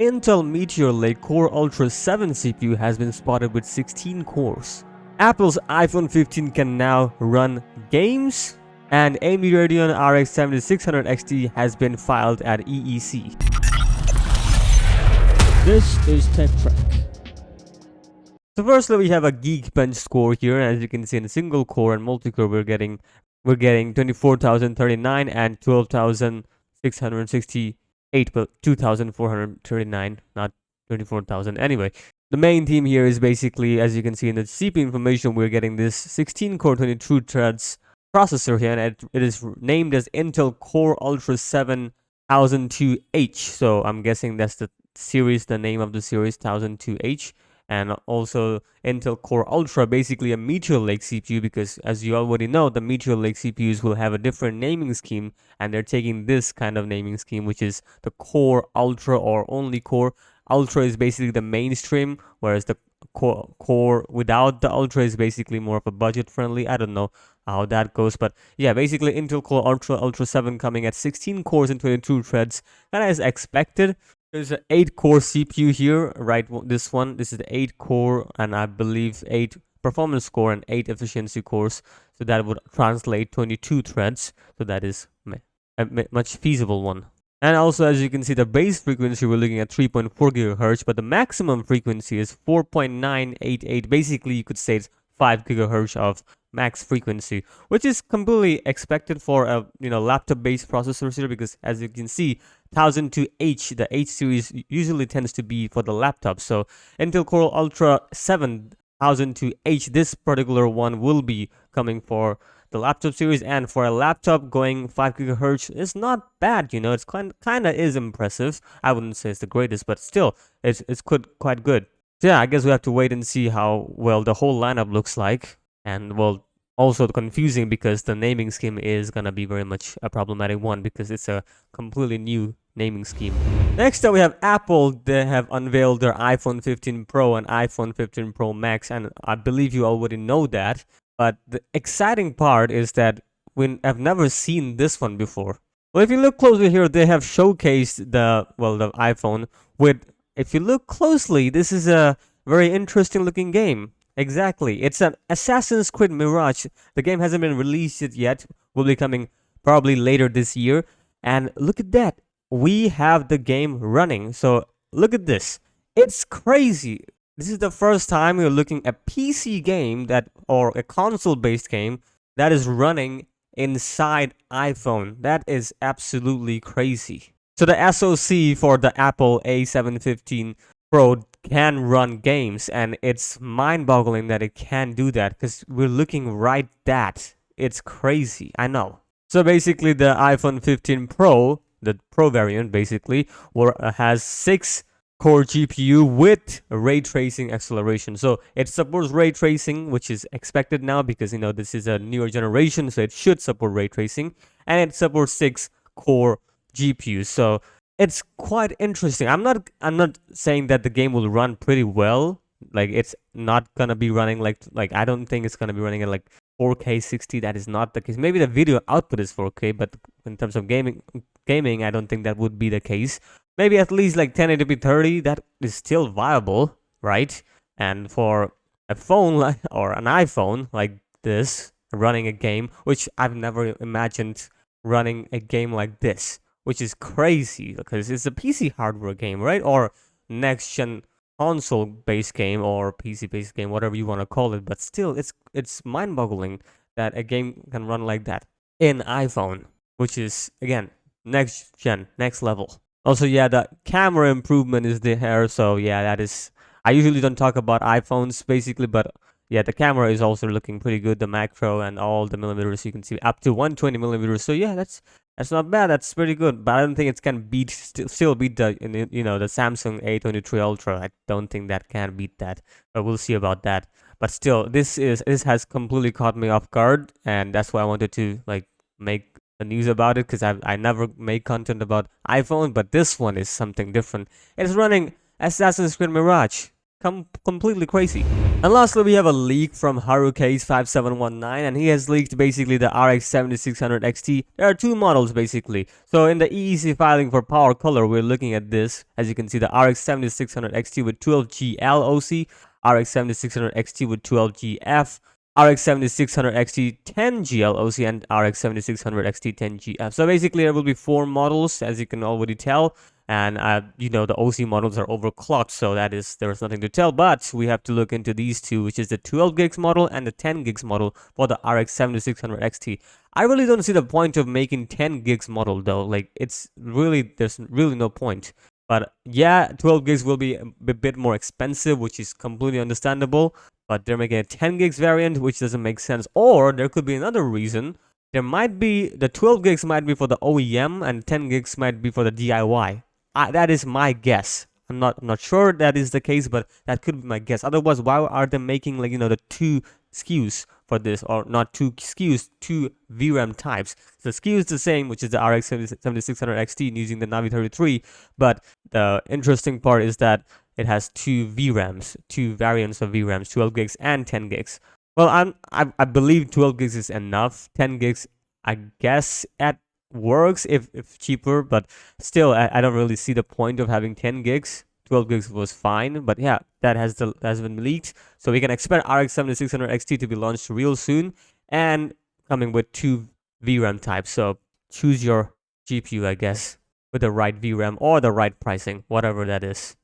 Intel Meteor Lake Core Ultra 7 CPU has been spotted with 16 cores. Apple's iPhone 15 can now run games, and AMD Radeon RX 7600 XT has been filed at EEC. This is Tech Track. So firstly, we have a Geekbench score here, and as you can see in single core and multi-core, we're getting 24,039 and 12,668, but 2,439, not 24,000. Anyway, the main theme here is basically, as you can see in the CPU information, we're getting this 16-core 22 threads processor here, and it is named as Intel Core Ultra 7 1002H. So I'm guessing that's the series, the name of the series, 1002H. And also Intel Core Ultra, basically a Meteor Lake CPU, because as you already know, the Meteor Lake CPUs will have a different naming scheme, and they're taking this kind of naming scheme, which is the Core Ultra or only Core. Ultra is basically the mainstream, whereas the core without the Ultra is basically more of a budget friendly. I don't know how that goes, but yeah, basically Intel Core Ultra 7 coming at 16 cores and 22 threads, kind of as expected. There's an 8-core CPU here, right? This is the 8-core, and I believe 8 performance core and 8 efficiency cores. So that would translate 22 threads. So that is a much feasible one. And also, as you can see, the base frequency, we're looking at 3.4 gigahertz, but the maximum frequency is 4.988. Basically, you could say it's 5 gigahertz of max frequency, which is completely expected for a laptop-based processor here, because as you can see, 1002H, the H series usually tends to be for the laptop. So Intel Core Ultra 7 1002H, this particular one will be coming for the laptop series, and for a laptop going 5 gigahertz is not bad. It's kind of is impressive. I wouldn't say it's the greatest, but still, it's quite good. So yeah, I guess we have to wait and see how well the whole lineup looks like. And well, also confusing because the naming scheme is gonna be very much a problematic one, because it's a completely new naming scheme. Next up, we have Apple. They have unveiled their iPhone 15 Pro and iPhone 15 Pro Max, and I believe you already know that. But the exciting part is that I've never seen this one before. Well, if you look closely here, they have showcased the iPhone with. If you look closely, this is a very interesting looking game. Exactly. It's an Assassin's Creed Mirage. The game hasn't been released yet. Will be coming probably later this year. And look at that. We have the game running. So look at this. It's crazy. This is the first time we're looking at a PC game or a console-based game that is running inside iPhone. That is absolutely crazy. So the SoC for the Apple A715 Pro can run games, and it's mind-boggling that it can do that, because we're looking right that. It's crazy, I know. So basically the iPhone 15 Pro, the Pro variant basically, has 6-core GPU with ray tracing acceleration. So it supports ray tracing, which is expected now because this is a newer generation, so it should support ray tracing, and it supports 6-core GPU. So it's quite interesting. I'm not saying that the game will run pretty well. Like, it's not gonna be running like I don't think it's gonna be running at like 4K 60. That is not the case. Maybe the video output is 4K, but in terms of gaming, I don't think that would be the case. Maybe at least like 1080p 30. That is still viable, right? And for a phone or an iPhone like this running a game, which I've never imagined running a game like this, which is crazy because it's a PC hardware game, right? Or next-gen console-based game or PC-based game, whatever you want to call it. But still, it's mind-boggling that a game can run like that in iPhone, which is, again, next-gen, next level. Also, yeah, the camera improvement is there. So, yeah, that is... I usually don't talk about iPhones, basically, but... yeah, the camera is also looking pretty good. The macro and all the millimeters, you can see up to 120 millimeters. So yeah, that's not bad. That's pretty good. But I don't think it can still beat the the Samsung A23 Ultra. I don't think that can beat that. But we'll see about that. But still, this has completely caught me off guard, and that's why I wanted to make the news about it, because I never make content about iPhone, but this one is something different. It's running Assassin's Creed Mirage. completely crazy. And lastly, we have a leak from Harucase5719, and he has leaked basically the RX 7600 XT. There are two models basically. So in the EEC filing for power color, we're looking at this. As you can see, the RX 7600 XT with 12G LOC, RX 7600 XT with 12G F, RX 7600 XT 10G LOC, and RX 7600 XT 10G F. So basically, there will be 4 models, as you can already tell. And the OC models are overclocked, so there's nothing to tell. But we have to look into these two, which is the 12 gigs model and the 10 gigs model for the RX 7600 XT. I really don't see the point of making 10 gigs model though. Like there's really no point. But yeah, 12 gigs will be a bit more expensive, which is completely understandable. But they're making a 10 gigs variant, which doesn't make sense. Or there could be another reason. There might be the 12 gigs might be for the OEM and 10 gigs might be for the DIY. That is my guess. I'm not sure that is the case, but that could be my guess. Otherwise, why are they making the 2 SKUs for this, or not 2 SKUs, 2 VRAM types? The SKU is the same, which is the RX 7600 XT using the Navi 33, but the interesting part is that it has 2 VRAMs, 2 variants of VRAMs, 12 gigs and 10 gigs. Well, I believe 12 gigs is enough. 10 gigs, I guess, works if cheaper, but still I don't really see the point of having 10 gigs. 12 gigs was fine, but yeah, that has been leaked, so we can expect RX 7600 XT to be launched real soon and coming with 2 VRAM types. So choose your GPU, I guess, with the right VRAM or the right pricing, whatever that is.